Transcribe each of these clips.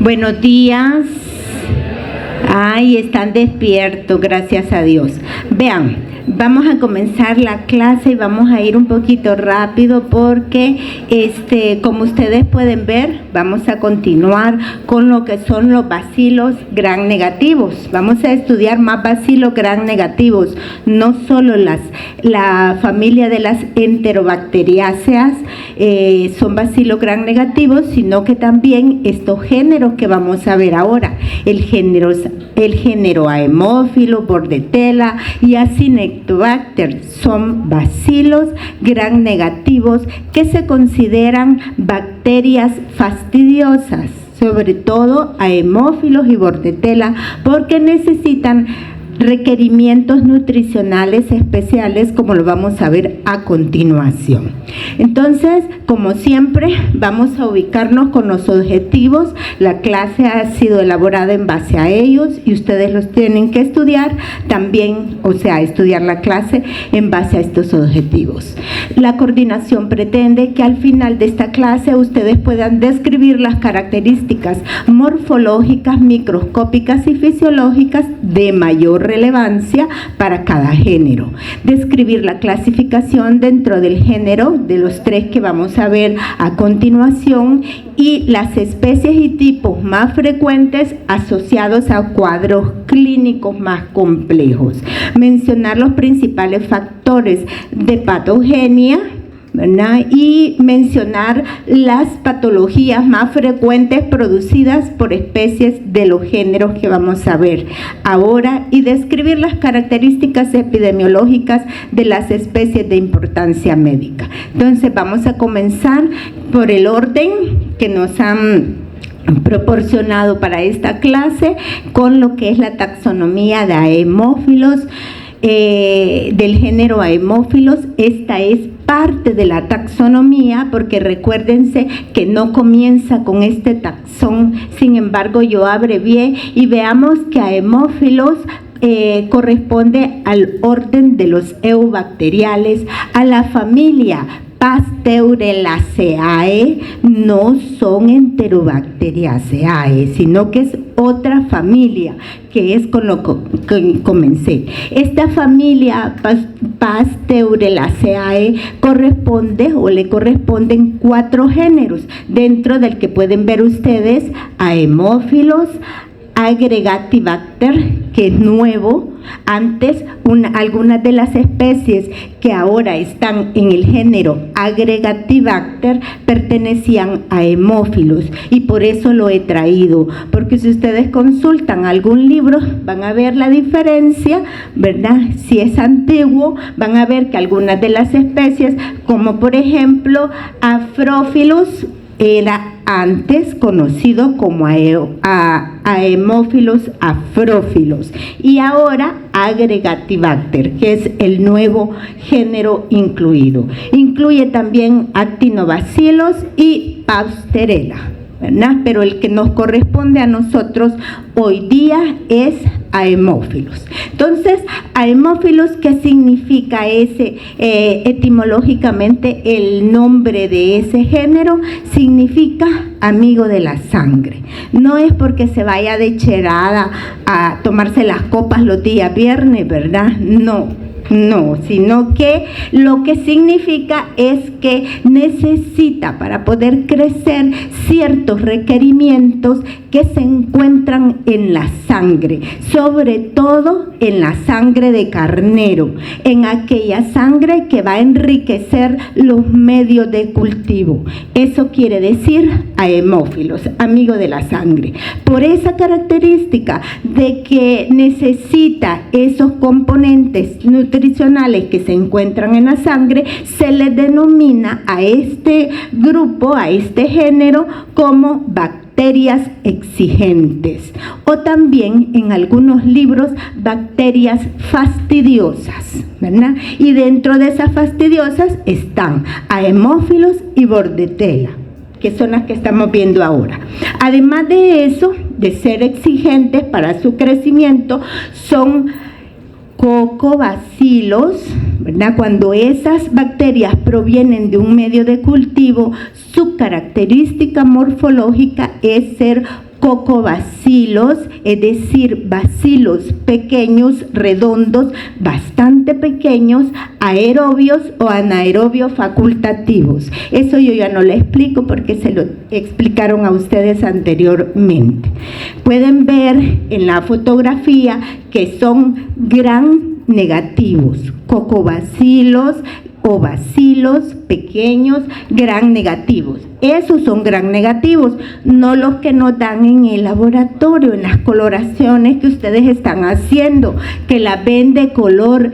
Buenos días. Ay, están despiertos, gracias a Dios. Vean, vamos a comenzar la clase y vamos a ir un poquito rápido porque, como ustedes pueden ver, vamos a continuar con lo que son los bacilos gram negativos. Vamos a estudiar más bacilos gram negativos, no solo la familia de las enterobacteriáceas son bacilos gram negativos, sino que también estos géneros que vamos a ver ahora, el género Haemophilus, Bordetella y Acinetobacter son bacilos gram negativos que se consideran bacterias fastidiosas, sobre todo Haemophilus y Bordetella, porque necesitan requerimientos nutricionales especiales, como lo vamos a ver a continuación. Entonces, como siempre, vamos a ubicarnos con los objetivos. La clase ha sido elaborada en base a ellos y ustedes los tienen que estudiar también, o sea, estudiar la clase en base a estos objetivos. La coordinación pretende que al final de esta clase ustedes puedan describir las características morfológicas, microscópicas y fisiológicas de mayor relevancia para cada género. Describir la clasificación dentro del género de los tres que vamos a ver a continuación y las especies y tipos más frecuentes asociados a cuadros clínicos más complejos. Mencionar los principales factores de patogenia, ¿verdad? Y mencionar las patologías más frecuentes producidas por especies de los géneros que vamos a ver ahora y describir las características epidemiológicas de las especies de importancia médica. Entonces vamos a comenzar por el orden que nos han proporcionado para esta clase con lo que es la taxonomía de Haemophilus, del género Haemophilus. Esta es parte de la taxonomía, porque recuérdense que no comienza con este taxón, sin embargo yo abrevié y veamos que Haemophilus corresponde al orden de los eubacteriales, a la familia Pasteurelaceae. No son Enterobacteriaceae, sino que es otra familia, que es con lo que comencé. Esta familia Pasteurelaceae corresponde o le corresponden 4 géneros, dentro del que pueden ver ustedes Haemophilus, Agregatibacter, que es nuevo. Antes, algunas de las especies que ahora están en el género Agregatibacter pertenecían a Haemophilus y por eso lo he traído, porque si ustedes consultan algún libro van a ver la diferencia, ¿verdad? Si es antiguo, van a ver que algunas de las especies, como por ejemplo Afrophilus, era antes conocido como Haemophilus afrophilus y ahora Agregatibacter, que es el nuevo género incluido. Incluye también Actinobacillus y Pasteurella, ¿verdad? Pero el que nos corresponde a nosotros hoy día es Haemophilus. Entonces, Haemophilus, ¿qué significa etimológicamente el nombre de ese género? Significa amigo de la sangre. No es porque se vaya de cherada a tomarse las copas los días viernes, ¿verdad? No, sino que lo que significa es que necesita, para poder crecer, ciertos requerimientos que se encuentran en la sangre, sobre todo en la sangre de carnero, en aquella sangre que va a enriquecer los medios de cultivo. Eso quiere decir Haemophilus, amigo de la sangre. Por esa característica de que necesita esos componentes nutricionales que se encuentran en la sangre, se le denomina a este grupo, a este género, como bacterias exigentes, o también en algunos libros bacterias fastidiosas, ¿verdad? Y dentro de esas fastidiosas están Haemophilus y Bordetella, que son las que estamos viendo ahora. Además de eso, de ser exigentes para su crecimiento, son cocobacilos, ¿verdad? Cuando esas bacterias provienen de un medio de cultivo, su característica morfológica es ser cocobacilos, es decir, bacilos pequeños, redondos, bastante pequeños, aerobios o anaerobios facultativos. Eso yo ya no le explico porque se lo explicaron a ustedes anteriormente. Pueden ver en la fotografía que son gram negativos, cocobacilos o bacilos pequeños, gram negativos. Esos son gram negativos, no los que nos dan en el laboratorio, en las coloraciones que ustedes están haciendo, que la ven de color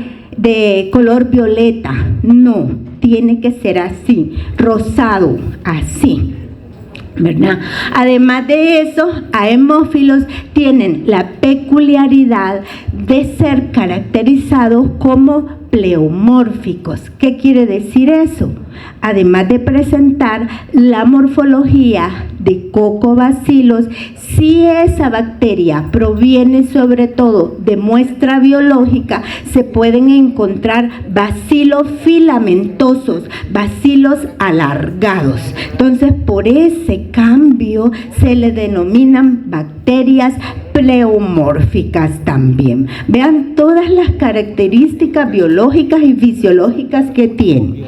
violeta. No, tiene que ser así, rosado, así, ¿verdad? Además de eso, aemófilos tienen la peculiaridad de ser caracterizados como pleomórficos. ¿Qué quiere decir eso? Además de presentar la morfología de cocobacilos, si esa bacteria proviene sobre todo de muestra biológica, se pueden encontrar bacilos filamentosos, bacilos alargados. Entonces, por ese cambio se le denominan bacterias pleomórficas también. Vean todas las características biológicas y fisiológicas que tiene.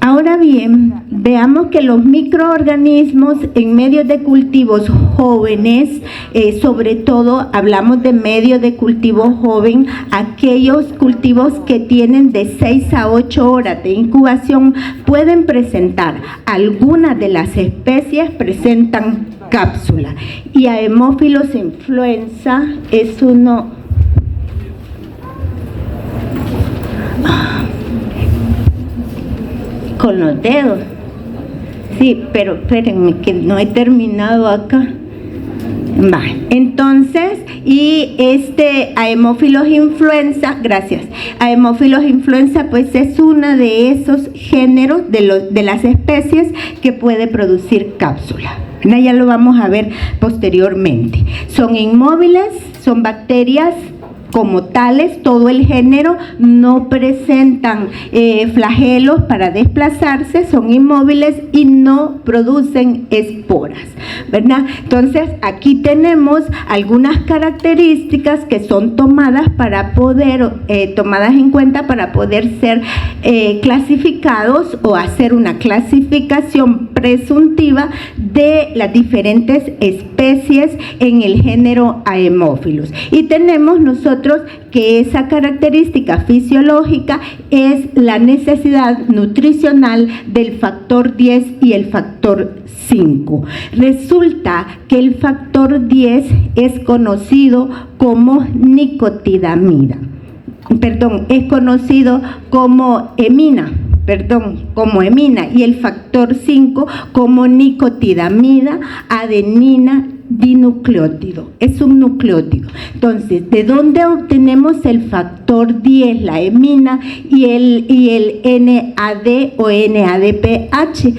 Ahora bien, veamos que los microorganismos en medios de cultivos jóvenes, sobre todo hablamos de medio de cultivo joven, aquellos cultivos que tienen de 6 a 8 horas de incubación pueden presentar, algunas de las especies presentan cápsula, y Haemophilus influenza es uno. Con los dedos. Sí, pero espérenme que no he terminado acá. Vale, entonces, y Haemophilus influenza, gracias. Haemophilus influenza pues es uno de esos géneros de las especies que puede producir cápsula. Ya lo vamos a ver posteriormente. Son inmóviles, son bacterias como tales, todo el género, no presentan flagelos para desplazarse, son inmóviles y no producen esporas, ¿verdad? Entonces, aquí tenemos algunas características que son tomadas en cuenta para poder ser clasificados o hacer una clasificación presuntiva de las diferentes especies en el género Haemophilus. Y tenemos nosotros que esa característica fisiológica es la necesidad nutricional del factor 10 y el factor 5. Resulta que el factor 10 es conocido como nicotidamida. Es conocido como emina, y el factor 5 como nicotidamida, adenina, dinucleótido, es un nucleótido. Entonces, ¿de dónde obtenemos el factor 10, la emina y el NAD o NADPH?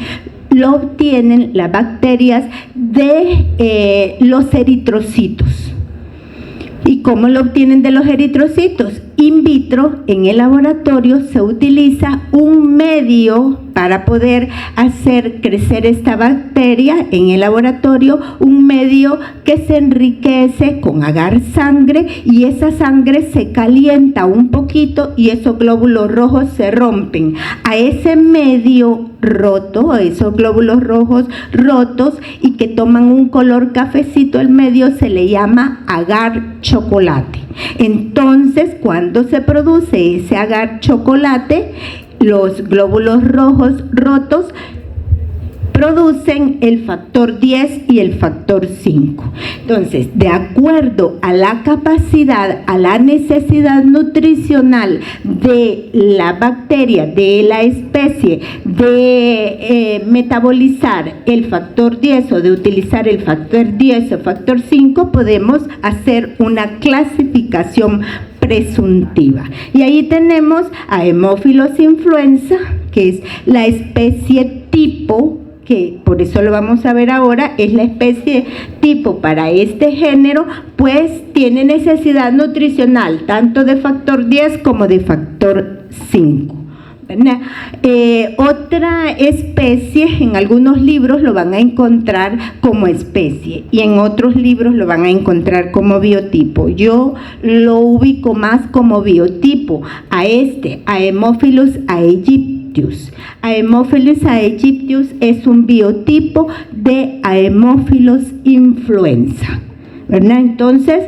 Lo obtienen las bacterias de los eritrocitos. ¿Y cómo lo obtienen de los eritrocitos? In vitro, en el laboratorio, se utiliza un medio para poder hacer crecer esta bacteria en el laboratorio, un medio que se enriquece con agar sangre, y esa sangre se calienta un poquito y esos glóbulos rojos se rompen. A ese medio roto, a esos glóbulos rojos rotos y que toman un color cafecito, el medio se le llama agar chocolate. Entonces, cuando se produce ese agar chocolate, los glóbulos rojos rotos producen el factor 10 y el factor 5. Entonces, de acuerdo a la capacidad, a la necesidad nutricional de la bacteria, de la especie, de metabolizar el factor 10 o de utilizar el factor 10 o factor 5, podemos hacer una clasificación presuntiva. Y ahí tenemos a Haemophilus influenza, que es la especie tipo, que por eso lo vamos a ver ahora, es la especie tipo para este género, pues tiene necesidad nutricional tanto de factor 10 como de factor 5. Otra especie, en algunos libros lo van a encontrar como especie y en otros libros lo van a encontrar como biotipo. Yo lo ubico más como biotipo a Haemophilus aegyptius. Haemophilus aegyptius es un biotipo de Haemophilus influenza, ¿verdad? Entonces,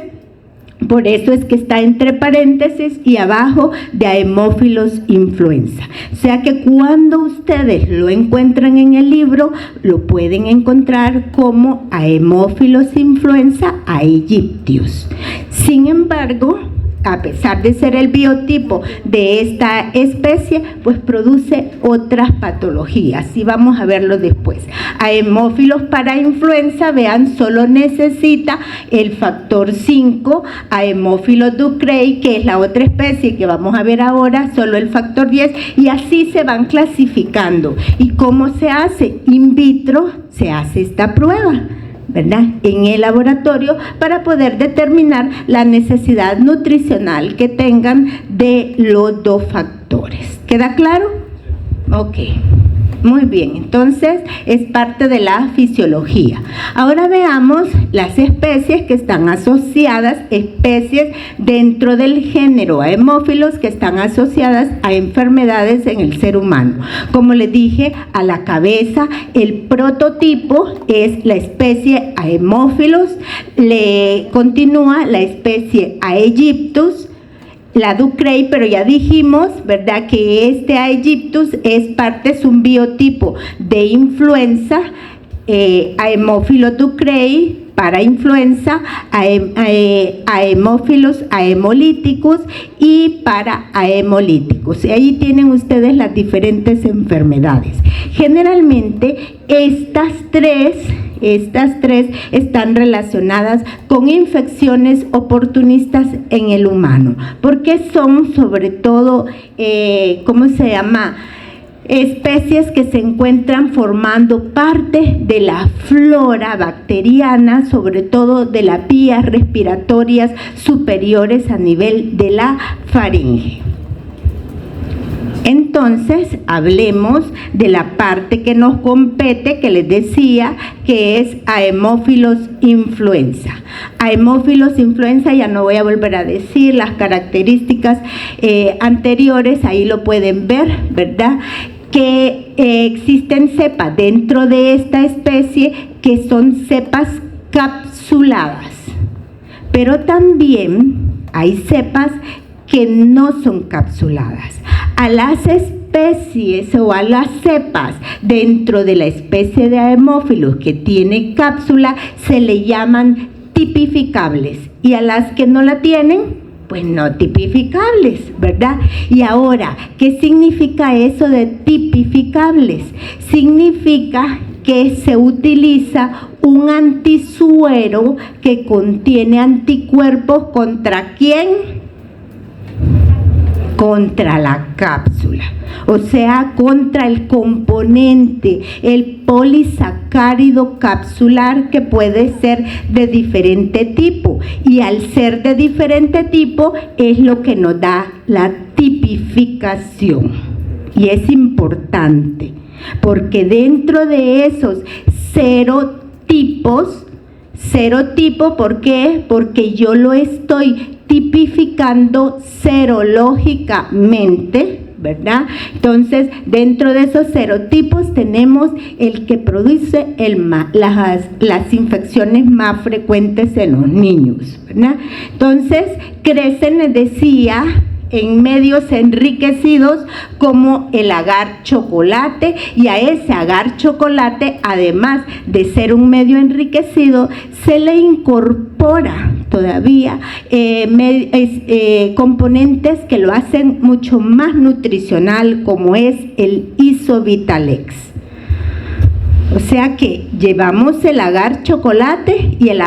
por eso es que está entre paréntesis y abajo de Haemophilus influenza. O sea que cuando ustedes lo encuentran en el libro, lo pueden encontrar como Haemophilus influenza aegyptius. Sin embargo, a pesar de ser el biotipo de esta especie, pues produce otras patologías y vamos a verlo después. Haemophilus para influenza, vean, solo necesita el factor 5, Haemophilus ducreyi, que es la otra especie que vamos a ver ahora, solo el factor 10, y así se van clasificando. ¿Y cómo se hace? In vitro se hace esta prueba, ¿verdad?, en el laboratorio para poder determinar la necesidad nutricional que tengan de los dos factores. ¿Queda claro? Ok. Muy bien, entonces es parte de la fisiología. Ahora veamos las especies que están asociadas, especies dentro del género Haemophilus que están asociadas a enfermedades en el ser humano. Como les dije, a la cabeza, el prototipo es la especie Haemophilus, le continúa la especie Aegyptus, la ducreyi, pero ya dijimos, ¿verdad?, que este Aegyptus es un biotipo de influenza, Haemophilus ducreyi para influenza, Haemophilus haemolyticus y para haemolíticos. Y ahí tienen ustedes las diferentes enfermedades. Generalmente estas tres están relacionadas con infecciones oportunistas en el humano, porque son sobre todo, especies que se encuentran formando parte de la flora bacteriana, sobre todo de las vías respiratorias superiores a nivel de la faringe. Entonces, hablemos de la parte que nos compete, que les decía, que es Haemophilus influenza. Haemophilus influenza, ya no voy a volver a decir las características anteriores, ahí lo pueden ver, ¿verdad?, que existen cepas dentro de esta especie que son cepas capsuladas, pero también hay cepas que no son capsuladas. A las especies o a las cepas dentro de la especie de Haemophilus que tiene cápsula se le llaman tipificables, y a las que no la tienen, pues no tipificables, ¿verdad? Y ahora, ¿qué significa eso de tipificables? Significa que se utiliza un antisuero que contiene anticuerpos ¿contra quién? Contra la cápsula, o sea, contra el componente, el polisacárido capsular, que puede ser de diferente tipo, y al ser de diferente tipo es lo que nos da la tipificación. Y es importante, porque dentro de esos serotipos, ¿por qué? Porque yo lo estoy tipificando serológicamente, ¿verdad? Entonces, dentro de esos serotipos tenemos el que produce las infecciones más frecuentes en los niños, ¿verdad? Entonces, crecen, les decía, en medios enriquecidos como el agar chocolate, y a ese agar chocolate, además de ser un medio enriquecido, se le incorpora todavía componentes que lo hacen mucho más nutricional, como es el Isovitalex. O sea que llevamos el agar chocolate y al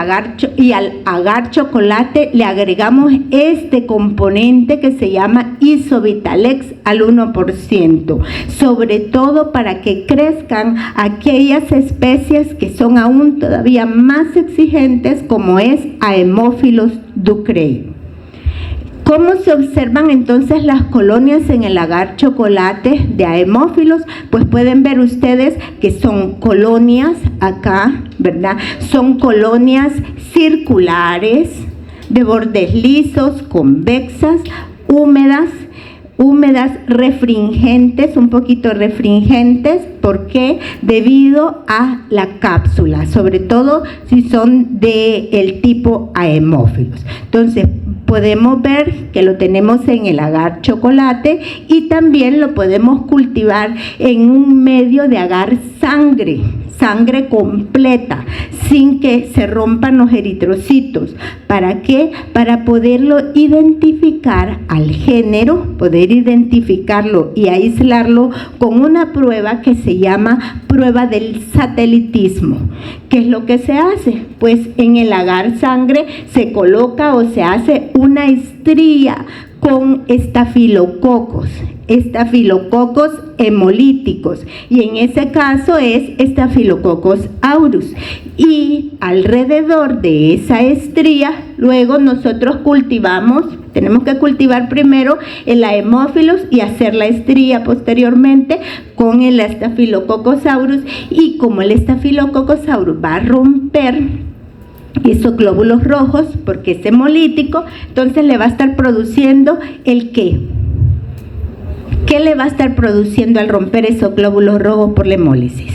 agar chocolate le agregamos este componente que se llama Isovitalex al 1%, sobre todo para que crezcan aquellas especies que son aún todavía más exigentes, como es Haemophilus ducreyi. ¿Cómo se observan entonces las colonias en el agar chocolate de aemófilos? Pues pueden ver ustedes que son colonias acá, ¿verdad? Son colonias circulares, de bordes lisos, convexas, húmedas, refringentes, un poquito refringentes. ¿Por qué? Debido a la cápsula, sobre todo si son del tipo aemófilos. Entonces, podemos ver que lo tenemos en el agar chocolate y también lo podemos cultivar en un medio de agar sangre completa, sin que se rompan los eritrocitos. ¿Para qué? Para poderlo identificar al género, poder identificarlo y aislarlo con una prueba que se llama prueba del satelitismo. ¿Qué es lo que se hace? Pues en el agar sangre se coloca o se hace una estría con estafilococos hemolíticos, y en ese caso es Staphylococcus aureus, y alrededor de esa estría luego nosotros cultivamos. Tenemos que cultivar primero el aemófilos y hacer la estría posteriormente con el Staphylococcus aureus, y como el Staphylococcus aureus va a romper esos glóbulos rojos porque es hemolítico, entonces le va a estar produciendo el ¿qué? ¿Qué le va a estar produciendo al romper esos glóbulos rojos por la hemólisis?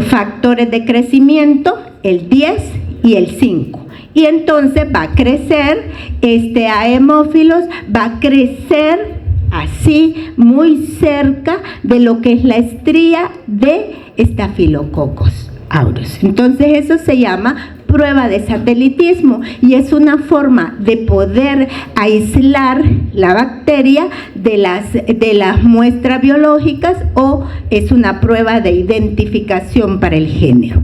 Factores de crecimiento, el 10 y el 5. Y entonces va a crecer, aemófilos va a crecer así muy cerca de lo que es la estría de Staphylococcus aureus. Entonces eso se llama prueba de satelitismo y es una forma de poder aislar la bacteria de las muestras biológicas, o es una prueba de identificación para el género.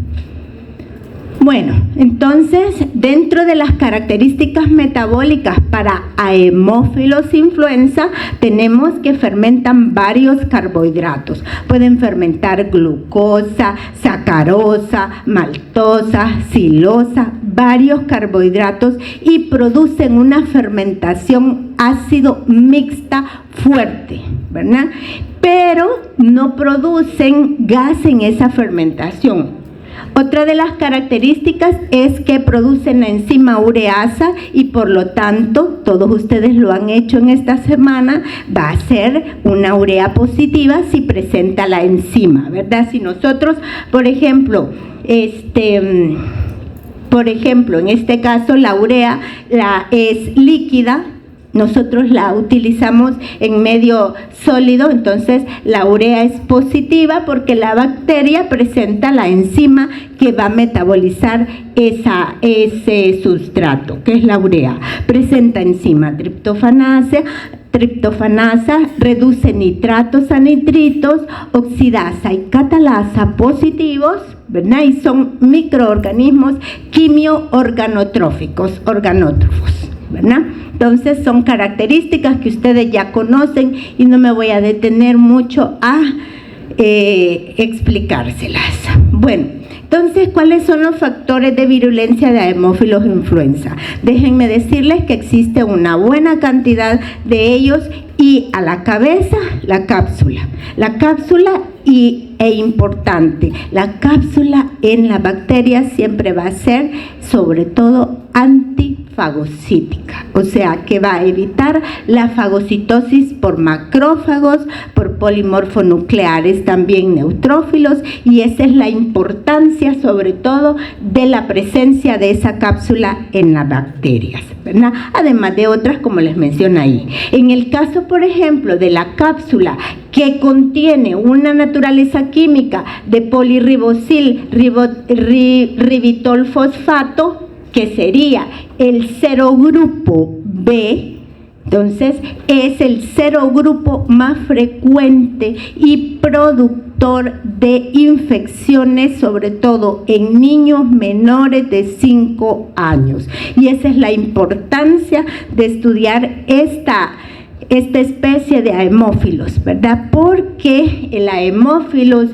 Bueno, entonces, dentro de las características metabólicas para Haemophilus influenza, tenemos que fermentan varios carbohidratos. Pueden fermentar glucosa, sacarosa, maltosa, silosa, varios carbohidratos, y producen una fermentación ácido mixta fuerte, ¿verdad? Pero no producen gas en esa fermentación. Otra de las características es que producen la enzima ureasa, y por lo tanto, todos ustedes lo han hecho en esta semana, va a ser una urea positiva si presenta la enzima, ¿verdad? Si nosotros, por ejemplo, en este caso la urea es líquida, nosotros la utilizamos en medio sólido, entonces la urea es positiva porque la bacteria presenta la enzima que va a metabolizar ese sustrato, que es la urea. Presenta enzima triptofanasa, reduce nitratos a nitritos, oxidasa y catalasa positivos, ¿verdad? Y son microorganismos quimio-organotróficos, ¿verdad? Entonces son características que ustedes ya conocen y no me voy a detener mucho a explicárselas. Bueno, entonces, ¿cuáles son los factores de virulencia de Haemophilus influenza? Déjenme decirles que existe una buena cantidad de ellos, y a la cabeza, la cápsula. La cápsula importante, la cápsula en la bacteria siempre va a ser sobre todo antifagocítica, o sea que va a evitar la fagocitosis por macrófagos, por polimorfonucleares también neutrófilos, y esa es la importancia sobre todo de la presencia de esa cápsula en las bacterias, ¿verdad? Además de otras como les mencioné ahí. En el caso, por ejemplo, de la cápsula que contiene una naturaleza química de polirribosil ribitol fosfato, que sería el serogrupo B, entonces es el serogrupo más frecuente y productor de infecciones, sobre todo en niños menores de 5 años. Y esa es la importancia de estudiar esta especie de haemófilos, ¿verdad? Porque el haemófilos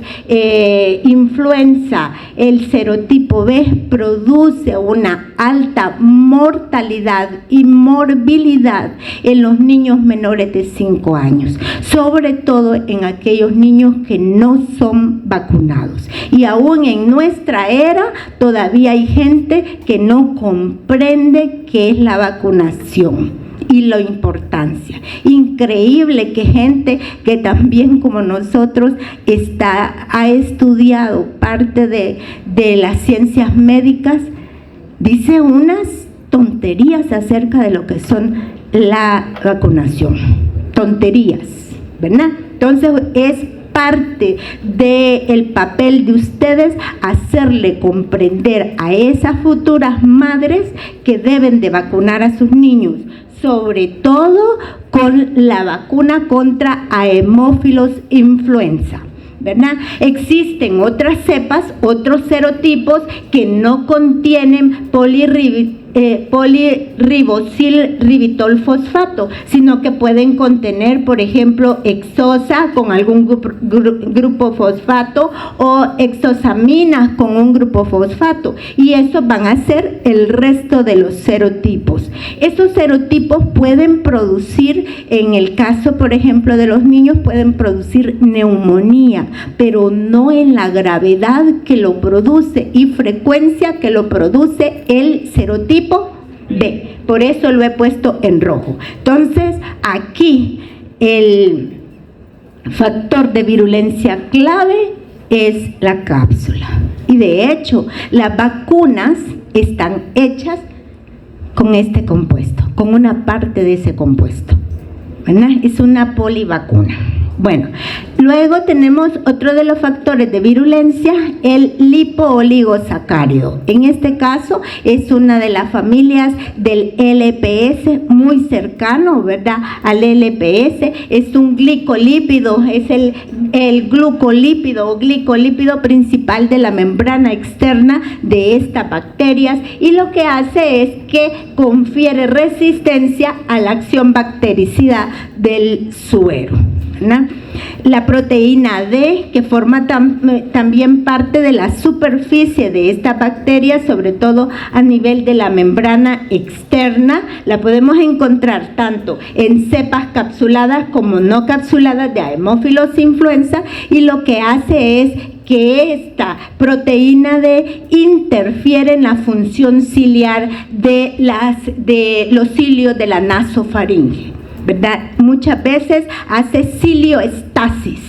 influenza, el serotipo B, produce una alta mortalidad y morbilidad en los niños menores de 5 años, sobre todo en aquellos niños que no son vacunados. Y aún en nuestra era todavía hay gente que no comprende qué es la vacunación y la importancia. Increíble que gente que también como nosotros ha estudiado parte de las ciencias médicas, dice unas tonterías acerca de lo que son la vacunación. Tonterías, ¿verdad? Entonces es parte del papel de ustedes hacerle comprender a esas futuras madres que deben de vacunar a sus niños, sobre todo con la vacuna contra haemófilos influenza, ¿verdad? Existen otras cepas, otros serotipos que no contienen polirribosilribitolfosfato, sino que pueden contener, por ejemplo, hexosa con algún grupo fosfato o hexosaminas con un grupo fosfato, y eso van a ser el resto de los serotipos. Esos serotipos pueden producir, en el caso, por ejemplo, de los niños, pueden producir neumonía, pero no en la gravedad que lo produce y frecuencia que lo produce el serotipo B. Por eso lo he puesto en rojo. Entonces, aquí el factor de virulencia clave es la cápsula. Y de hecho, las vacunas están hechas con este compuesto, con una parte de ese compuesto, ¿verdad? Es una polivacuna. Bueno, luego tenemos otro de los factores de virulencia, el lipooligosacario. En este caso es una de las familias del LPS, muy cercano, ¿verdad?, al LPS. Es un glicolípido, es el glucolípido o glicolípido principal de la membrana externa de estas bacterias, y lo que hace es que confiere resistencia a la acción bactericida del suero, ¿no? La proteína D, que forma también parte de la superficie de estas bacterias, sobre todo a nivel de la membrana externa, la podemos encontrar tanto en cepas capsuladas como no capsuladas de Haemophilus influenza, y lo que hace es que esta proteína D interfiere en la función ciliar de los cilios de la nasofaringe, ¿verdad? Muchas veces hace cilioestasis.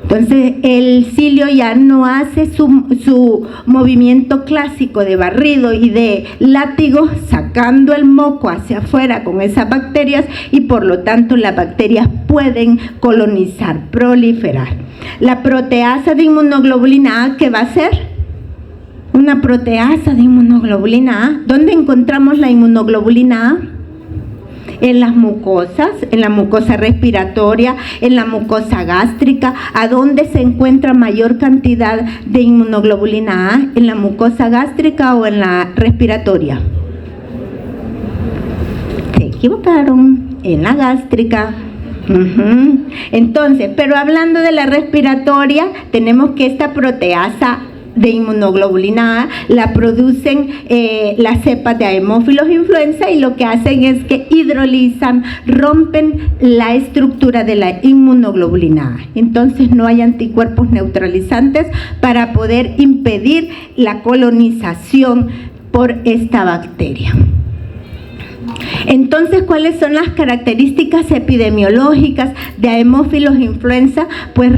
Entonces el cilio ya no hace su movimiento clásico de barrido y de látigo, sacando el moco hacia afuera con esas bacterias, y por lo tanto las bacterias pueden colonizar, proliferar. La proteasa de inmunoglobulina A, ¿qué va a ser? Una proteasa de inmunoglobulina A. ¿Dónde encontramos la inmunoglobulina A? En las mucosas, en la mucosa respiratoria, en la mucosa gástrica. ¿A dónde se encuentra mayor cantidad de inmunoglobulina A? ¿En la mucosa gástrica o en la respiratoria? Se equivocaron, en la gástrica. Entonces, pero hablando de la respiratoria, tenemos que esta proteasa de inmunoglobulina A la producen las cepas de Haemophilus influenza, y lo que hacen es que hidrolizan, rompen la estructura de la inmunoglobulina A. Entonces no hay anticuerpos neutralizantes para poder impedir la colonización por esta bacteria. Entonces, ¿cuáles son las características epidemiológicas de Haemophilus influenza? Pues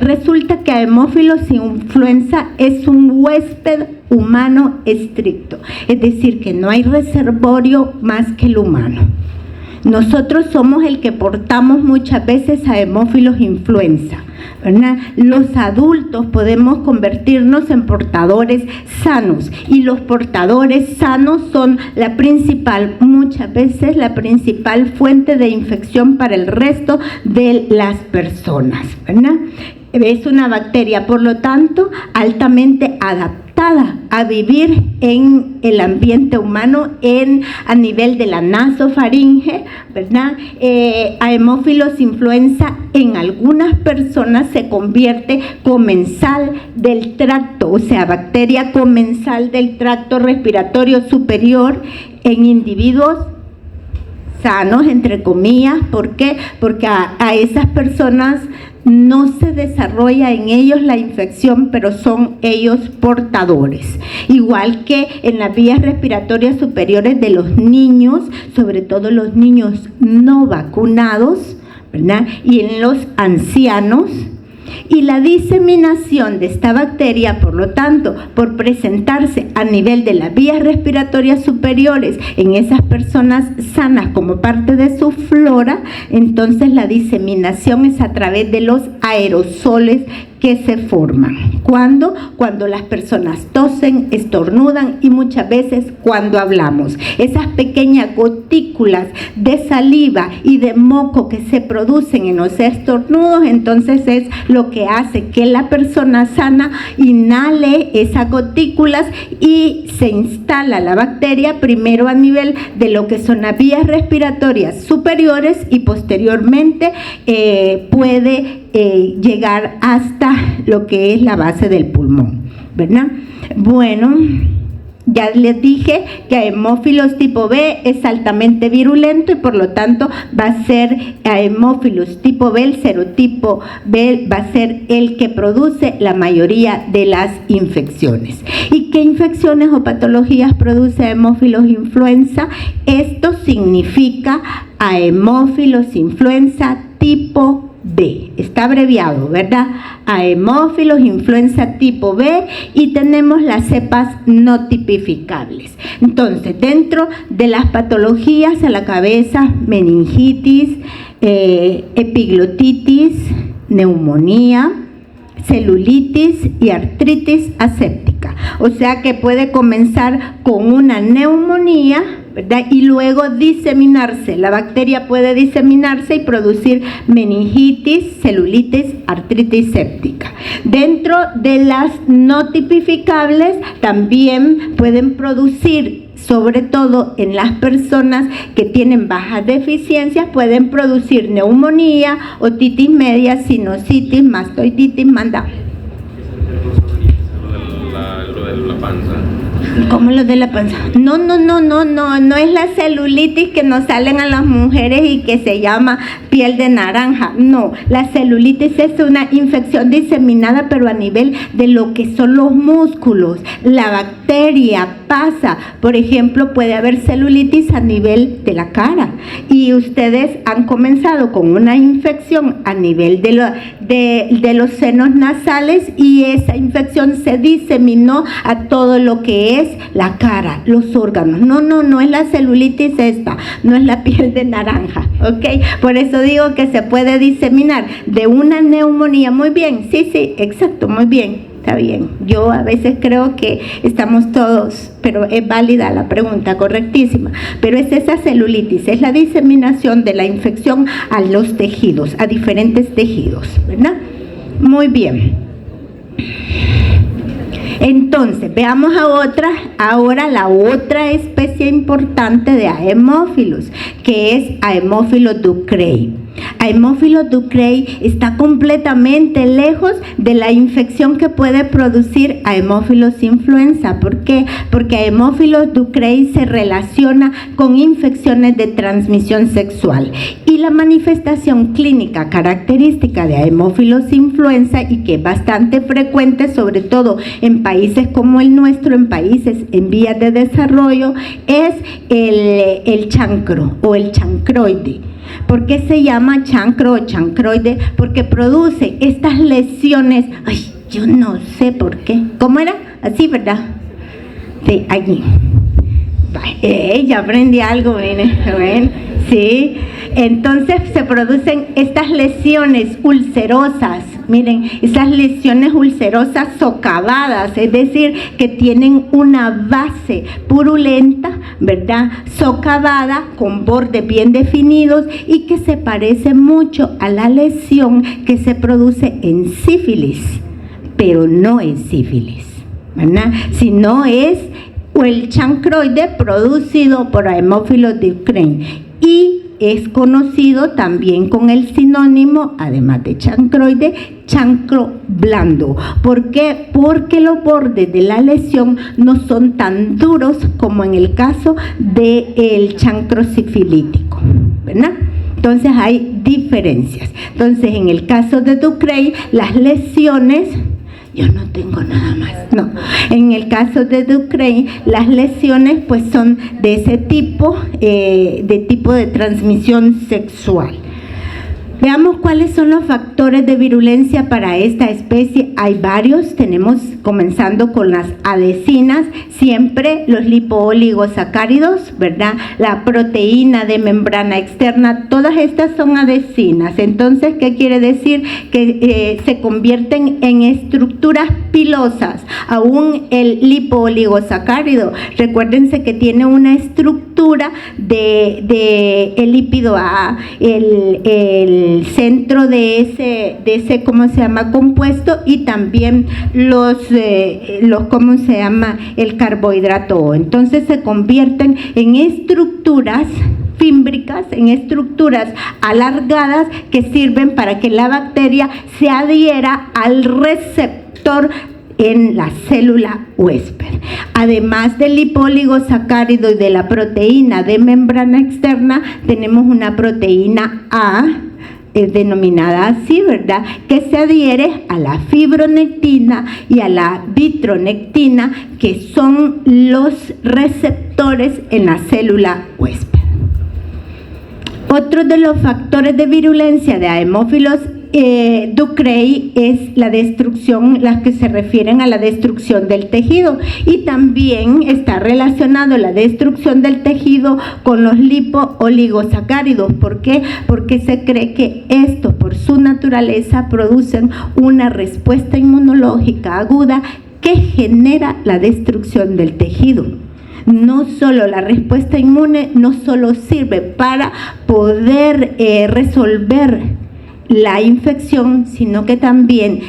resulta que Haemophilus influenza es un huésped humano estricto, es decir, que no hay reservorio más que el humano. Nosotros somos el que portamos muchas veces Haemophilus influenza, ¿verdad? Los adultos podemos convertirnos en portadores sanos, y los portadores sanos son muchas veces la principal fuente de infección para el resto de las personas, ¿verdad? Es una bacteria, por lo tanto, altamente adaptada a vivir en el ambiente humano a nivel de la nasofaringe, ¿verdad? Haemophilus influenza en algunas personas se convierte comensal del tracto, o sea, bacteria comensal del tracto respiratorio superior en individuos sanos, entre comillas. ¿Por qué? Porque a esas personas no se desarrolla en ellos la infección, pero son ellos portadores. Igual que en las vías respiratorias superiores de los niños, sobre todo los niños no vacunados, ¿verdad? Y en los ancianos. Y la diseminación de esta bacteria, por lo tanto, por presentarse a nivel de las vías respiratorias superiores en esas personas sanas como parte de su flora, entonces la diseminación es a través de los aerosoles que se forman. ¿Cuándo? Cuando las personas tosen, estornudan y muchas veces cuando hablamos. Esas pequeñas gotículas de saliva y de moco que se producen en los estornudos, entonces es lo que hace que la persona sana inhale esas gotículas y se instala la bacteria primero a nivel de lo que son las vías respiratorias superiores y posteriormente puede llegar hasta lo que es la base del pulmón, ¿verdad? Bueno, ya les dije que Haemophilus tipo B es altamente virulento y por lo tanto va a ser Haemophilus tipo B, el serotipo B va a ser el que produce la mayoría de las infecciones. ¿Y qué infecciones o patologías produce Haemophilus influenza? Esto significa Haemophilus influenza tipo B, está abreviado, ¿verdad? Haemophilus influenza tipo B, y tenemos las cepas no tipificables. Entonces, dentro de las patologías a la cabeza, meningitis, epiglotitis, neumonía, celulitis y artritis aséptica. O sea que puede comenzar con una neumonía, ¿verdad? Y luego diseminarse. La bacteria puede diseminarse y producir meningitis, celulitis, artritis séptica. Dentro de las no tipificables también pueden producir, sobre todo en las personas que tienen bajas deficiencias, pueden producir neumonía, otitis media, sinusitis, mastoiditis, manda. Lo de la panza. ¿Cómo lo de la panza? No es la celulitis que nos salen a las mujeres y que se llama piel de naranja. No, la celulitis es una infección diseminada, pero a nivel de lo que son los músculos. La bacteria pasa, por ejemplo, puede haber celulitis a nivel de la cara y ustedes han comenzado con una infección a nivel de los senos nasales y esa infección se diseminó a todo lo que es la cara, los órganos. No es la celulitis esta, no es la piel de naranja, ¿ok? Por eso digo que se puede diseminar de una neumonía. Muy bien, sí, exacto, muy bien, está bien. Yo a veces creo que estamos todos, pero es válida la pregunta, correctísima. Pero es esa celulitis, es la diseminación de la infección a los tejidos, a diferentes tejidos, ¿verdad? Muy bien. Entonces, veamos ahora la otra especie importante de Haemophilus, que es Haemophilus ducreyi. Haemophilus ducreyi está completamente lejos de la infección que puede producir Haemophilus influenza. ¿Por qué? Porque Haemophilus ducreyi se relaciona con infecciones de transmisión sexual y la manifestación clínica característica de Haemophilus influenza, y que es bastante frecuente, sobre todo en países como el nuestro, en países en vías de desarrollo, es el chancro o el chancroide. ¿Por qué se llama chancro o chancroide? Porque produce estas lesiones. Ay, yo no sé por qué. ¿Cómo era? Así, ¿verdad? Sí, allí. Ya aprendí algo, ¿ven? Sí. Entonces se producen estas lesiones ulcerosas, Miren, esas lesiones ulcerosas socavadas, es decir, que tienen una base purulenta, ¿verdad? Socavada, con bordes bien definidos y que se parece mucho a la lesión que se produce en sífilis, pero no en sífilis, ¿verdad? Sino es el chancroide producido por Haemophilus ducreyi y es conocido también con el sinónimo, además de chancroide, chancro blando. ¿Por qué? Porque los bordes de la lesión no son tan duros como en el caso del chancro sifilítico, ¿verdad? Entonces hay diferencias. Entonces en el caso de Ducreyi, las lesiones... Yo no tengo nada más. No. En el caso de Ducreyi, las lesiones pues son de ese tipo, de transmisión sexual. Veamos cuáles son los factores de virulencia para esta especie. Hay varios, tenemos comenzando con las adhesinas, siempre los lipoóligosacáridos, ¿verdad? La proteína de membrana externa, todas estas son adhesinas. Entonces, ¿qué quiere decir? Que se convierten en estructuras pilosas. Aún el lipoóligosacárido, recuérdense que tiene una estructura de el lípido A, el centro de ese ¿cómo se llama? Compuesto, y también los ¿cómo se llama? El carbohidrato O. Entonces se convierten en estructuras fímbricas, en estructuras alargadas que sirven para que la bacteria se adhiera al receptor en la célula huésped. Además del lipoóligosacárido y de la proteína de membrana externa, tenemos una proteína A, denominada así, ¿verdad?, que se adhiere a la fibronectina y a la vitronectina, que son los receptores en la célula huésped. Otro de los factores de virulencia de Haemophilus ducreyi es la destrucción, las que se refieren a la destrucción del tejido, y también está relacionado la destrucción del tejido con los lipoóligosacáridos. ¿Por qué? Porque se cree que estos, por su naturaleza, producen una respuesta inmunológica aguda que genera la destrucción del tejido. No solo la respuesta inmune no solo sirve para poder resolver la infección, sino que también,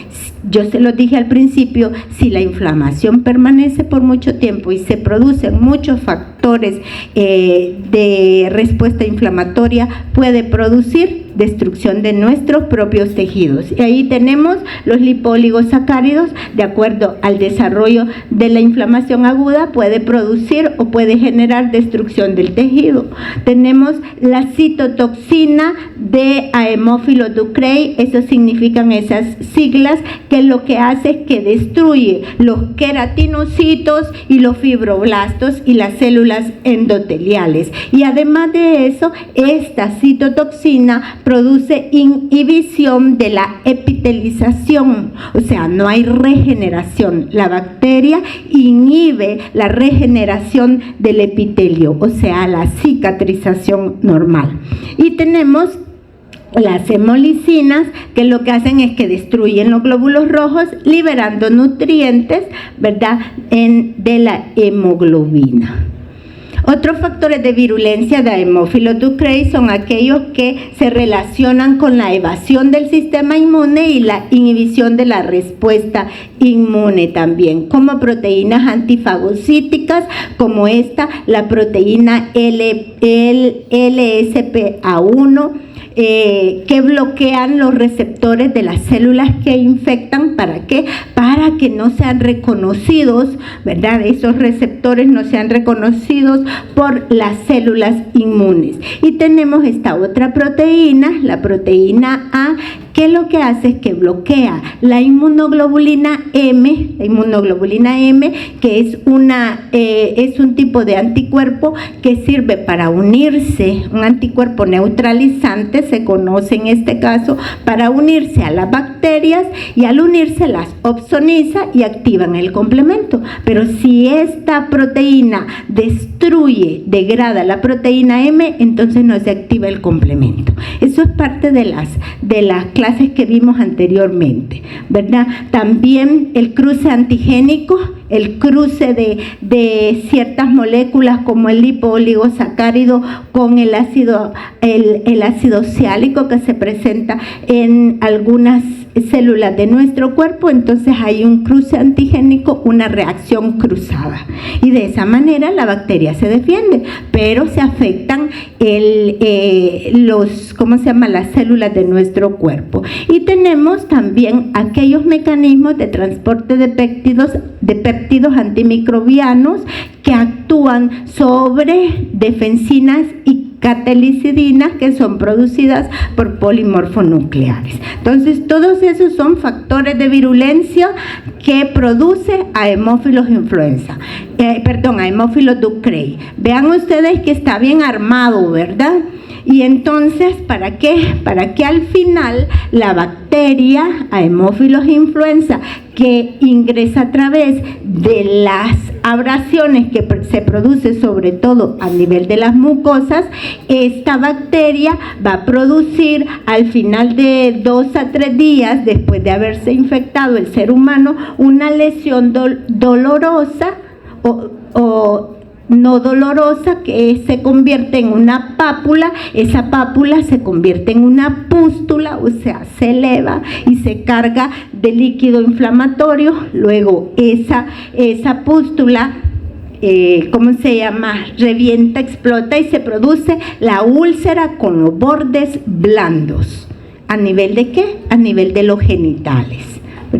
yo se lo dije al principio, si la inflamación permanece por mucho tiempo y se producen muchos factores de respuesta inflamatoria, puede producir destrucción de nuestros propios tejidos. Y ahí tenemos los lipoóligosacáridos, de acuerdo al desarrollo de la inflamación aguda, puede producir o puede generar destrucción del tejido. Tenemos la citotoxina de Haemophilus ducreyi, eso significan esas siglas, que lo que hace es que destruye los queratinocitos y los fibroblastos y las células endoteliales. Y además de eso, esta citotoxina produce inhibición de la epitelización, o sea, no hay regeneración. La bacteria inhibe la regeneración del epitelio, o sea, la cicatrización normal. Y tenemos las hemolicinas, que lo que hacen es que destruyen los glóbulos rojos, liberando nutrientes, ¿verdad?, de la hemoglobina. Otros factores de virulencia de Haemophilus ducreyi son aquellos que se relacionan con la evasión del sistema inmune y la inhibición de la respuesta inmune también, como proteínas antifagocíticas, como la proteína LSPA1, que bloquean los receptores de las células que infectan. ¿Para qué? Para que no sean reconocidos, ¿verdad? Esos receptores no sean reconocidos por las células inmunes. Y tenemos esta otra proteína, la proteína A, que lo que hace es que bloquea la inmunoglobulina M, que es un tipo de anticuerpo que sirve para unirse, un anticuerpo neutralizante, se conoce en este caso, para unirse a las bacterias, y al unirse las opsoniza y activan el complemento. Pero si esta proteína degrada la proteína M, entonces no se activa el complemento. Eso es parte de las clases clases que vimos anteriormente, ¿verdad? También el cruce antigénico, el cruce de ciertas moléculas como el lipoligosacárido con el ácido ciálico que se presenta en algunas células de nuestro cuerpo. Entonces hay un cruce antigénico, una reacción cruzada, y de esa manera la bacteria se defiende, pero se afectan las células de nuestro cuerpo. Y tenemos también aquellos mecanismos de transporte de péptidos antimicrobianos que actúan sobre defensinas y catalicidinas que son producidas por polimorfonucleares. Entonces, todos esos son factores de virulencia que produce a Haemophilus influenza, a Haemophilus ducreyi. Vean ustedes que está bien armado, ¿verdad? Y entonces, ¿para qué? Para que al final la bacteria Haemophilus influenza, que ingresa a través de las abrasiones que se produce sobre todo a nivel de las mucosas, esta bacteria va a producir al final de 2 a 3 días después de haberse infectado el ser humano una lesión dolorosa o no dolorosa, que se convierte en una pápula. Esa pápula se convierte en una pústula, o sea, se eleva y se carga de líquido inflamatorio. Luego esa pústula revienta, explota y se produce la úlcera con los bordes blandos. ¿A nivel de qué? A nivel de los genitales.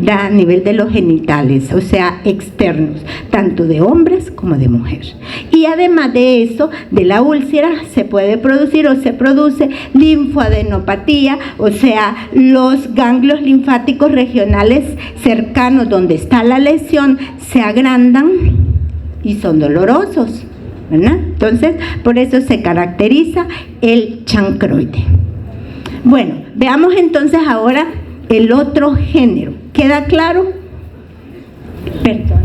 A nivel de los genitales, o sea, externos, tanto de hombres como de mujeres. Y además de eso, de la úlcera se puede producir o se produce linfoadenopatía, o sea, los ganglios linfáticos regionales cercanos donde está la lesión se agrandan y son dolorosos, ¿verdad? Entonces, por eso se caracteriza el chancroide. Bueno, veamos entonces ahora el otro género. ¿Queda claro? Perdón.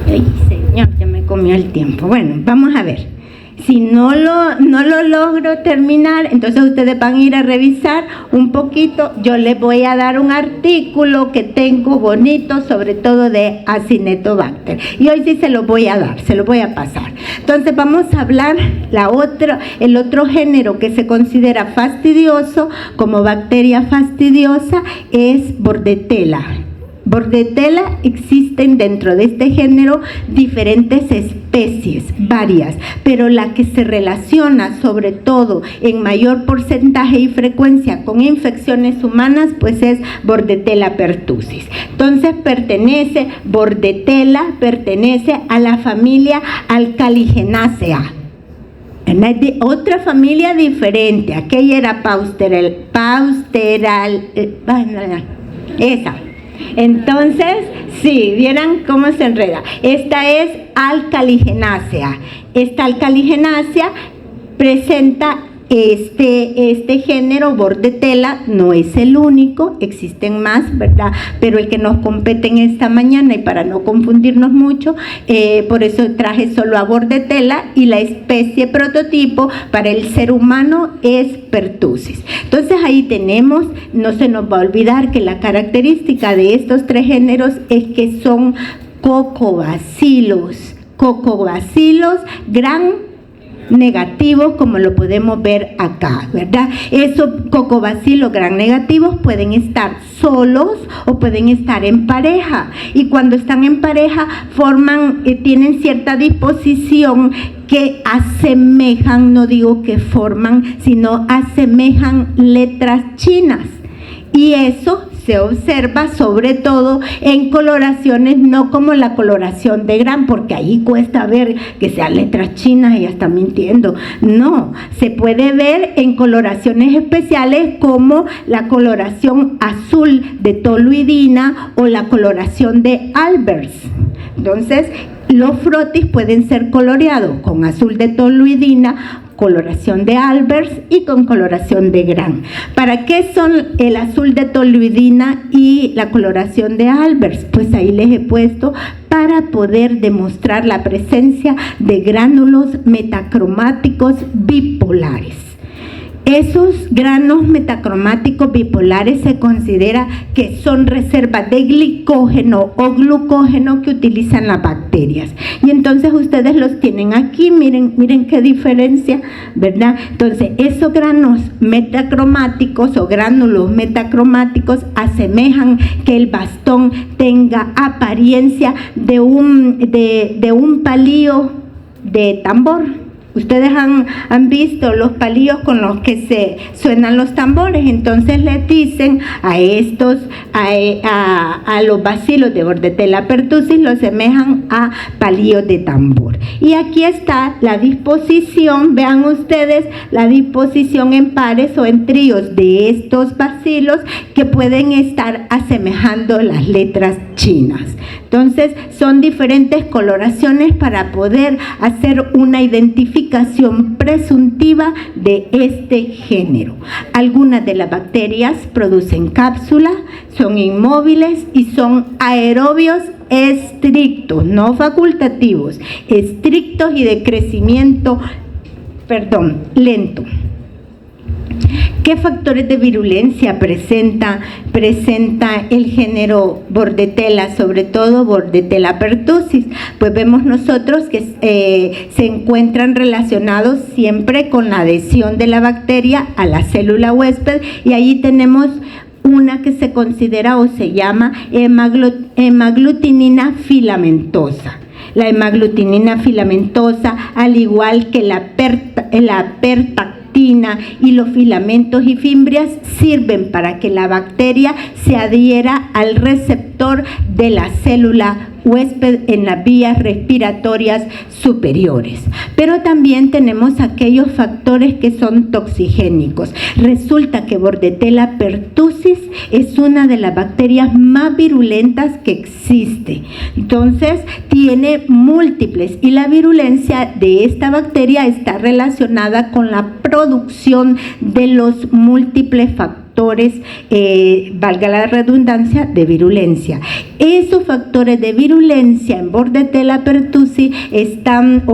Ay, señor, ya me comió el tiempo. Bueno, vamos a ver. Si no lo logro terminar, entonces ustedes van a ir a revisar un poquito. Yo les voy a dar un artículo que tengo bonito, sobre todo de Acinetobacter. Y hoy sí se lo voy a dar, se lo voy a pasar. Entonces vamos a hablar el otro género que se considera fastidioso como bacteria fastidiosa es Bordetella. Bordetella, existen dentro de este género diferentes especies, varias, pero la que se relaciona sobre todo en mayor porcentaje y frecuencia con infecciones humanas, pues es Bordetella pertussis. Entonces Bordetella pertenece a la familia Alcaligenaceae. De otra familia diferente, aquella era esa. Entonces, sí, vieran cómo se enreda. Esta es Alcaligenaceae. Esta Alcaligenaceae presenta este género Bordetella. No es el único, existen más, ¿verdad? Pero el que nos compete en esta mañana, y para no confundirnos mucho, por eso traje solo a Bordetella, y la especie prototipo para el ser humano es Pertussis. Entonces ahí tenemos, no se nos va a olvidar que la característica de estos 3 géneros es que son cocobacilos gran negativos, como lo podemos ver acá, ¿verdad? Esos cocobacilos gran negativos pueden estar solos o pueden estar en pareja, y cuando están en pareja tienen cierta disposición que asemejan, no digo que forman, sino asemejan letras chinas, y eso se observa sobre todo en coloraciones, no como la coloración de Gram, porque ahí cuesta ver que sean letras chinas y ya está mintiendo. No, se puede ver en coloraciones especiales como la coloración azul de toluidina o la coloración de Albers. Entonces, los frotis pueden ser coloreados con azul de toluidina, coloración de Albers y con coloración de Gram. ¿Para qué son el azul de toluidina y la coloración de Albers? Pues ahí les he puesto para poder demostrar la presencia de gránulos metacromáticos bipolares. Esos granos metacromáticos bipolares se considera que son reservas de glicógeno o glucógeno que utilizan las bacterias. Y entonces ustedes los tienen aquí, miren qué diferencia, ¿verdad? Entonces, esos granos metacromáticos o gránulos metacromáticos asemejan que el bastón tenga apariencia de un palillo de tambor. Ustedes han visto los palillos con los que se suenan los tambores, entonces les dicen a los bacilos de Bordetella pertussis los semejan a palillos de tambor. Y aquí está la disposición, vean ustedes la disposición en pares o en tríos de estos bacilos que pueden estar asemejando las letras chinas. Entonces, son diferentes coloraciones para poder hacer una identificación presuntiva de este género. Algunas de las bacterias producen cápsulas, son inmóviles y son aerobios estrictos, no facultativos, estrictos y de crecimiento, lento. ¿Qué factores de virulencia presenta el género Bordetella, sobre todo Bordetella pertussis? Pues vemos nosotros que se encuentran relacionados siempre con la adhesión de la bacteria a la célula huésped, y ahí tenemos una que se considera o se llama hemaglutinina filamentosa. La hemaglutinina filamentosa, al igual que la pertactina y los filamentos y fimbrias, sirven para que la bacteria se adhiera al receptor de la célula huésped en las vías respiratorias superiores. Pero también tenemos aquellos factores que son toxigénicos. Resulta que Bordetella pertussis es una de las bacterias más virulentas que existe. Entonces, tiene múltiples, y la virulencia de esta bacteria está relacionada con la producción de los múltiples factores, valga la redundancia, de virulencia. Esos factores de virulencia en Bordetella pertussis están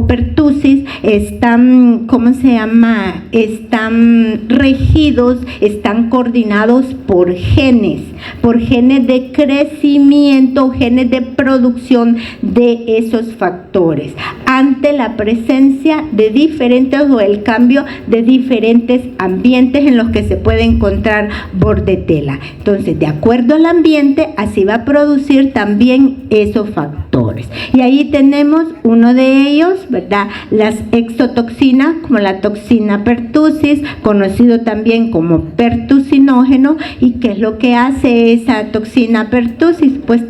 regidos, están coordinados por genes de crecimiento, genes de producción de esos factores, ante la presencia de diferentes o el cambio de diferentes ambientes en los que se puede encontrar Bordetella. Entonces, de acuerdo al ambiente, así va a producir también esos factores. Y ahí tenemos uno de ellos, ¿verdad? Las exotoxinas, como la toxina pertussis, conocido también como pertussinógeno. ¿Y qué es lo que hace esa toxina pertussis? Pues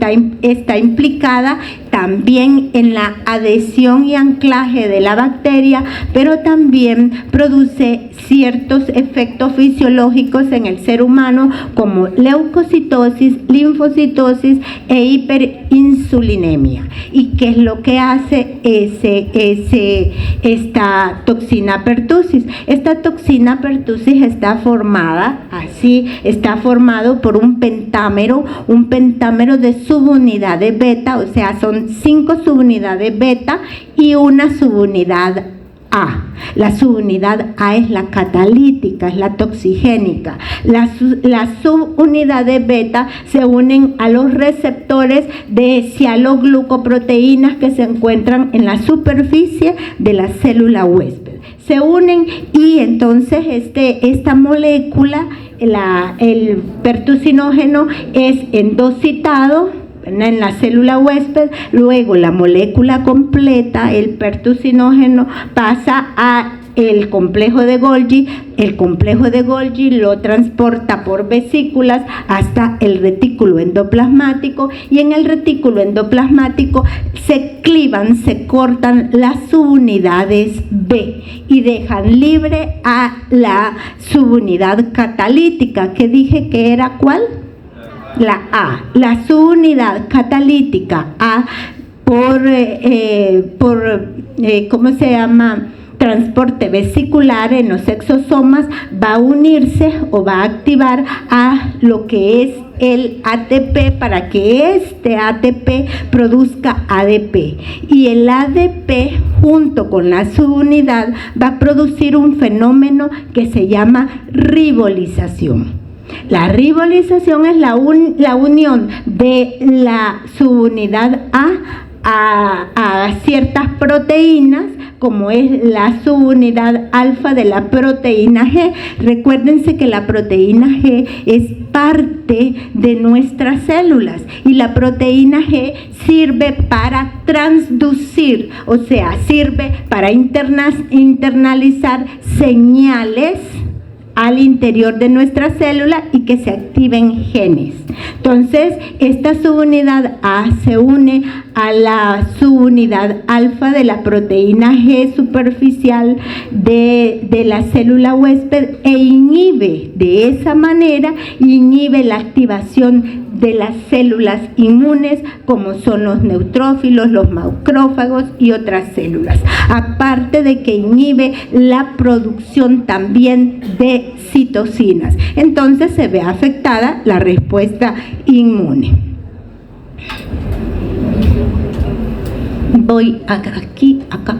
está implicada también en la adhesión y anclaje de la bacteria, pero también produce ciertos efectos fisiológicos en el ser humano, como leucocitosis, linfocitosis e hiperinsulinemia. ¿Y qué es lo que hace esta toxina pertussis? Esta toxina pertussis está formado por un pentámero de subunidades beta, o sea, son 5 subunidades beta y una subunidad A. La subunidad A es la catalítica, es la toxigénica. Las subunidades beta se unen a los receptores de cianoglucoproteínas que se encuentran en la superficie de la célula huésped. Se unen y entonces esta molécula, el pertussinógeno, es endocitado en la célula huésped. Luego la molécula completa, el pertussinógeno, pasa a el complejo de Golgi. El complejo de Golgi lo transporta por vesículas hasta el retículo endoplasmático, y en el retículo endoplasmático se cortan las subunidades B y dejan libre a la subunidad catalítica, que dije que era ¿cuál? La A. La subunidad catalítica A transporte vesicular en los exosomas, va a unirse o va a activar a lo que es el ATP para que este ATP produzca ADP, y el ADP junto con la subunidad va a producir un fenómeno que se llama ribolización. La ribolización es la unión de la subunidad a ciertas proteínas, como es la subunidad alfa de la proteína G. Recuérdense que la proteína G es parte de nuestras células y la proteína G sirve para transducir, o sea, sirve para internalizar señales al interior de nuestra célula y que se activen genes. Entonces, esta subunidad A se une a la subunidad alfa de la proteína G superficial de la célula huésped e inhibe, de esa manera, inhibe la activación de las células inmunes, como son los neutrófilos, los macrófagos y otras células. Aparte de que inhibe la producción también de citocinas. Entonces se ve afectada la respuesta inmune. Voy aquí, acá.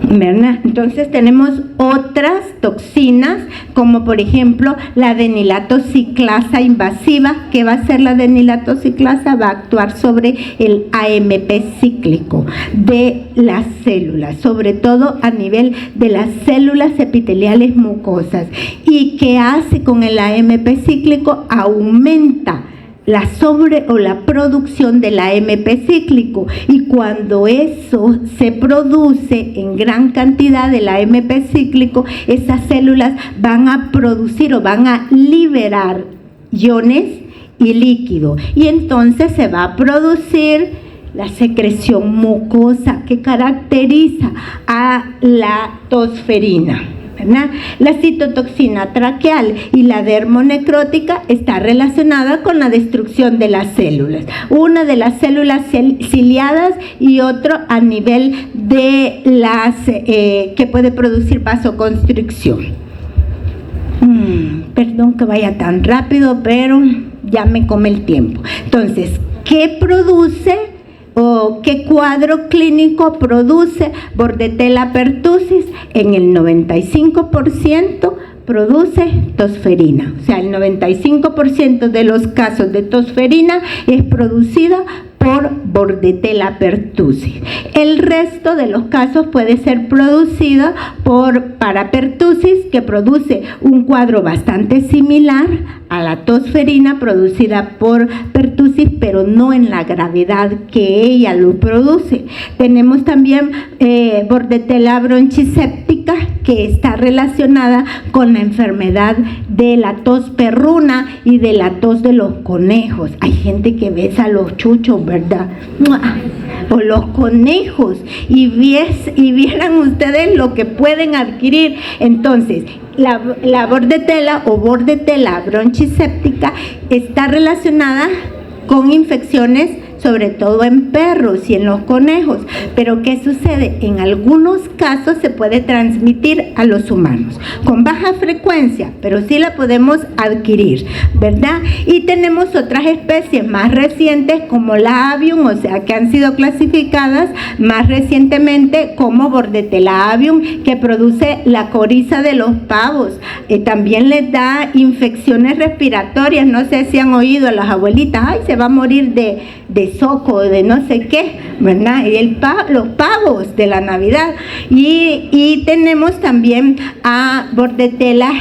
¿Verdad? Entonces tenemos otras toxinas, como por ejemplo la adenilato ciclasa invasiva. ¿Qué va a hacer la adenilato ciclasa? Va a actuar sobre el AMP cíclico de las células, sobre todo a nivel de las células epiteliales mucosas. ¿Y qué hace con el AMP cíclico? Aumenta la producción del AMP cíclico, y cuando eso se produce en gran cantidad del AMP cíclico, esas células van a producir o van a liberar iones y líquido, y entonces se va a producir la secreción mucosa que caracteriza a la tosferina, ¿verdad? La citotoxina traqueal y la dermonecrótica está relacionada con la destrucción de las células. Una de las células ciliadas y otro a nivel de las que puede producir vasoconstricción. Perdón que vaya tan rápido, pero ya me come el tiempo. Entonces, ¿qué produce o qué cuadro clínico produce Bordetella pertussis? En el 95% produce tosferina. O sea, el 95% de los casos de tosferina es producida por Bordetella pertussis. El resto de los casos puede ser producida por parapertussis, que produce un cuadro bastante similar a la tosferina producida por pertussis, pero no en la gravedad que ella lo produce. Tenemos también Bordetella bronchiséptica, que está relacionada con la enfermedad de la tos perruna y de la tos de los conejos. Hay gente que besa a los chuchos, ¿verdad? O los conejos, y vieran ustedes lo que pueden adquirir. Entonces, la Bordetella o Bordetella bronchiséptica está relacionada con infecciones, sobre todo en perros y en los conejos. Pero ¿qué sucede? En algunos casos se puede transmitir a los humanos, con baja frecuencia, pero sí la podemos adquirir, ¿verdad? Y tenemos otras especies más recientes, como la avium, o sea, que han sido clasificadas más recientemente como Bordetella avium, que produce la coriza de los pavos. También les da infecciones respiratorias. No sé si han oído a las abuelitas: ay, se va a morir de soco, de no sé qué, ¿verdad? Y los pavos de la Navidad. Y tenemos también a Bordetella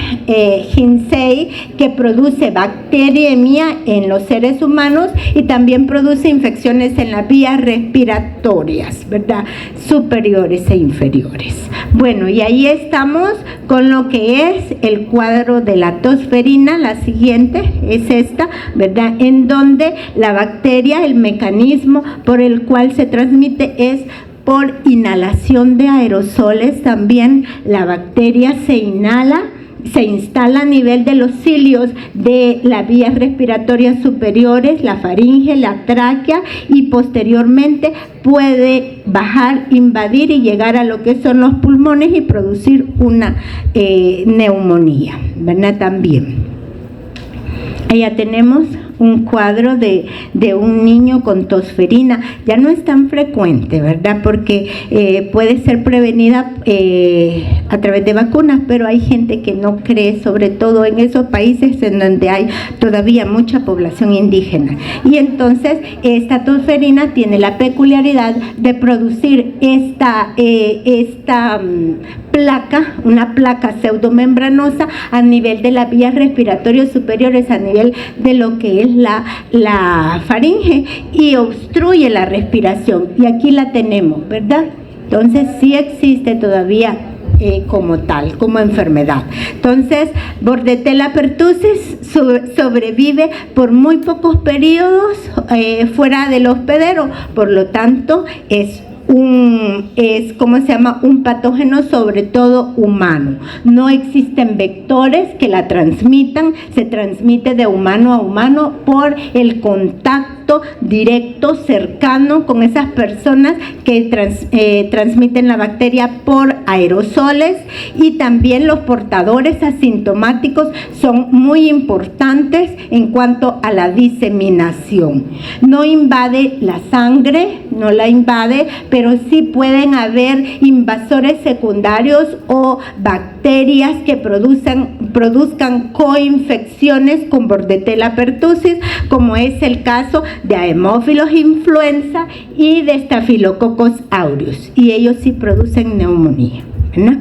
ginsei, que produce bacteriemia en los seres humanos y también produce infecciones en las vías respiratorias, ¿verdad? Superiores e inferiores. Bueno, y ahí estamos con lo que es el cuadro de la tosferina. La siguiente es esta, ¿verdad? En donde la bacteria, el mecanismo por el cual se transmite es por inhalación de aerosoles. También la bacteria se instala a nivel de los cilios de las vías respiratorias superiores, la faringe, la tráquea, y posteriormente puede bajar, invadir y llegar a lo que son los pulmones y producir una neumonía, ¿verdad? También. Ya tenemos un cuadro de un niño con tosferina. Ya no es tan frecuente, ¿verdad? Porque puede ser prevenida a través de vacunas, pero hay gente que no cree, sobre todo en esos países en donde hay todavía mucha población indígena. Y entonces esta tosferina tiene la peculiaridad de producir esta placa, una placa pseudomembranosa a nivel de las vías respiratorias superiores, a nivel de lo que es la faringe, y obstruye la respiración. Y aquí la tenemos, ¿verdad? Entonces sí existe todavía como tal, como enfermedad. Entonces, Bordetella pertussis sobrevive por muy pocos periodos fuera del hospedero, por lo tanto es un patógeno sobre todo humano. No existen vectores que la transmitan, se transmite de humano a humano por el contacto directo, cercano con esas personas que transmiten la bacteria por aerosoles, y también los portadores asintomáticos son muy importantes en cuanto a la diseminación. No invade la sangre, no la invade, pero sí pueden haber invasores secundarios o bacterias que produzcan coinfecciones con Bordetella pertussis, como es el caso de Haemophilus influenza y de Staphylococcus aureus, y ellos sí producen neumonía, ¿verdad?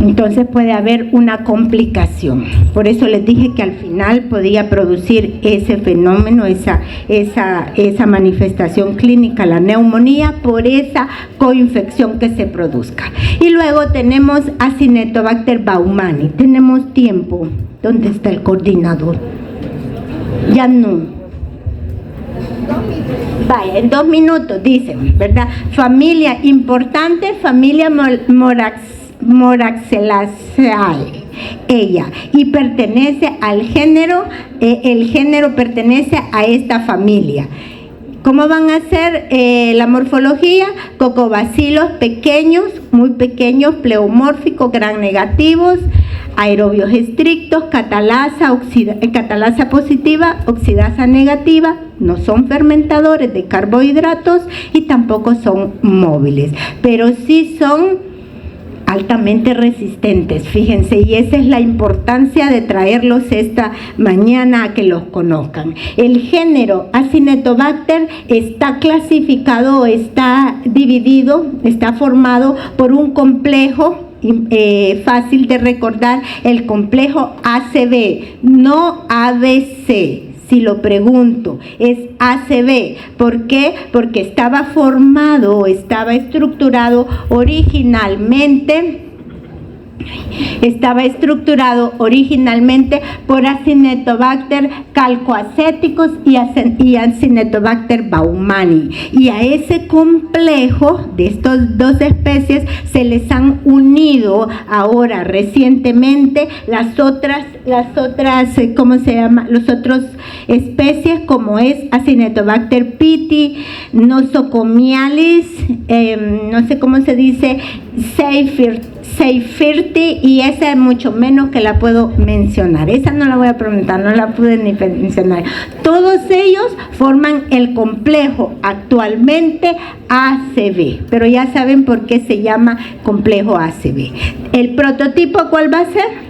Entonces puede haber una complicación. Por eso les dije que al final podía producir ese fenómeno, esa manifestación clínica, la neumonía, por esa coinfección que se produzca. Y luego tenemos Acinetobacter baumannii. Tenemos tiempo. ¿Dónde está el coordinador? Ya no. Vaya, en 2 minutos dicen, ¿verdad? Familia importante, familia Moraxelaceae, ella, y pertenece al género, el género pertenece a esta familia. ¿Cómo van a ser la morfología? Cocobacilos pequeños, muy pequeños, pleomórficos, gram negativos, aerobios estrictos, catalasa positiva, oxidasa negativa, no son fermentadores de carbohidratos y tampoco son móviles, pero sí son altamente resistentes, fíjense, y esa es la importancia de traerlos esta mañana a que los conozcan. El género Acinetobacter está clasificado, está dividido, está formado por un complejo fácil de recordar, el complejo ACB, no ABC. Si lo pregunto, es ACB. ¿Por qué? Porque estaba estructurado originalmente por Acinetobacter calcoacéticos y Acinetobacter baumannii, y a ese complejo de estas dos especies se les han unido ahora recientemente las otras ¿cómo se llama? Los otros especies, como es Acinetobacter pitti, nosocomialis, no sé cómo se dice, Seyfirti, y esa es mucho menos que la puedo mencionar. Esa no la voy a preguntar, no la pude ni mencionar. Todos ellos forman el complejo actualmente ACB, pero ya saben por qué se llama complejo ACB. ¿El prototipo cuál va a ser?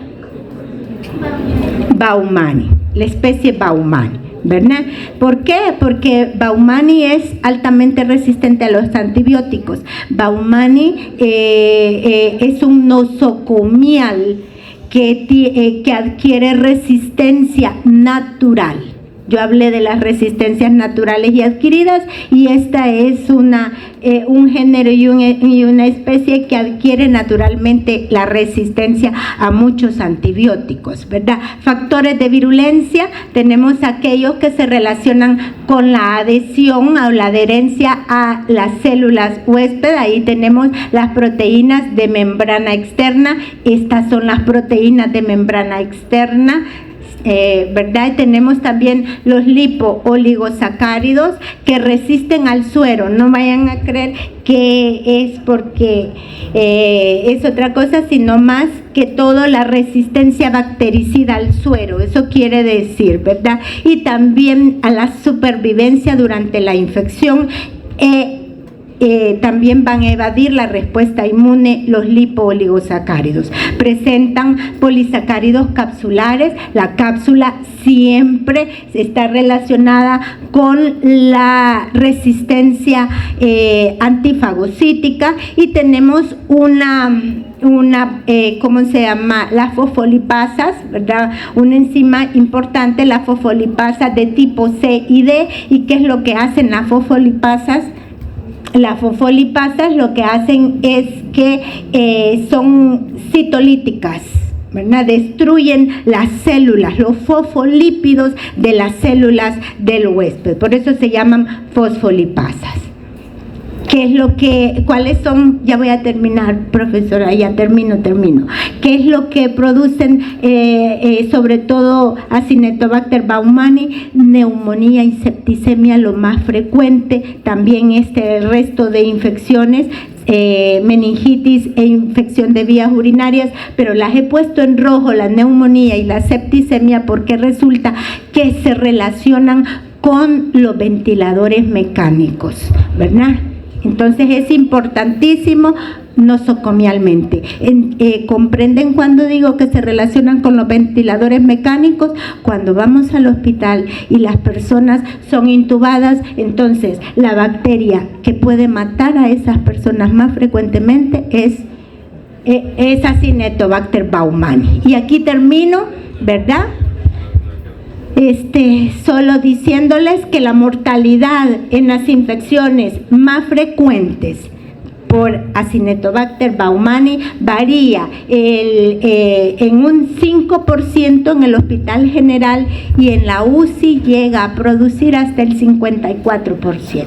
Baumannii, la especie Baumannii, ¿verdad? ¿Por qué? Porque Baumannii es altamente resistente a los antibióticos. Baumannii es un nosocomial que adquiere resistencia natural. Yo hablé de las resistencias naturales y adquiridas, y esta es un género y una especie que adquiere naturalmente la resistencia a muchos antibióticos, ¿verdad? Factores de virulencia, tenemos aquellos que se relacionan con la adhesión o la adherencia a las células huésped. Ahí tenemos las proteínas de membrana externa. Estas son las proteínas de membrana externa. ¿verdad? Y tenemos también los lipo-oligosacáridos que resisten al suero. No vayan a creer que es porque es otra cosa, sino más que todo la resistencia bactericida al suero. Eso quiere decir, ¿verdad? Y también a la supervivencia durante la infección. También van a evadir la respuesta inmune los lipo-oligosacáridos. Presentan polisacáridos capsulares. La cápsula siempre está relacionada con la resistencia antifagocítica, y tenemos ¿cómo se llama? Las fosfolipasas, ¿verdad? Una enzima importante, la fosfolipasa de tipo C y D. ¿Y qué es lo que hacen las fosfolipasas? Las fosfolipasas lo que hacen es que son citolíticas, ¿verdad? Destruyen las células, los fosfolípidos de las células del huésped. Por eso se llaman fosfolipasas. ¿Cuáles son? Ya voy a terminar, profesora, ya termino. ¿Qué es lo que producen sobre todo Acinetobacter baumannii? Neumonía y septicemia, lo más frecuente, también el resto de infecciones, meningitis e infección de vías urinarias, pero las he puesto en rojo, la neumonía y la septicemia, porque resulta que se relacionan con los ventiladores mecánicos, ¿verdad? Entonces es importantísimo nosocomialmente. ¿Comprenden cuando digo que se relacionan con los ventiladores mecánicos? Cuando vamos al hospital y las personas son intubadas, entonces la bacteria que puede matar a esas personas más frecuentemente es Acinetobacter baumannii. Y aquí termino, ¿verdad? Solo diciéndoles que la mortalidad en las infecciones más frecuentes por Acinetobacter baumannii varía en un 5% en el hospital general, y en la UCI llega a producir hasta el 54%.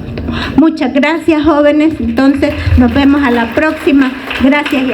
Muchas gracias, jóvenes. Entonces nos vemos a la próxima. Gracias.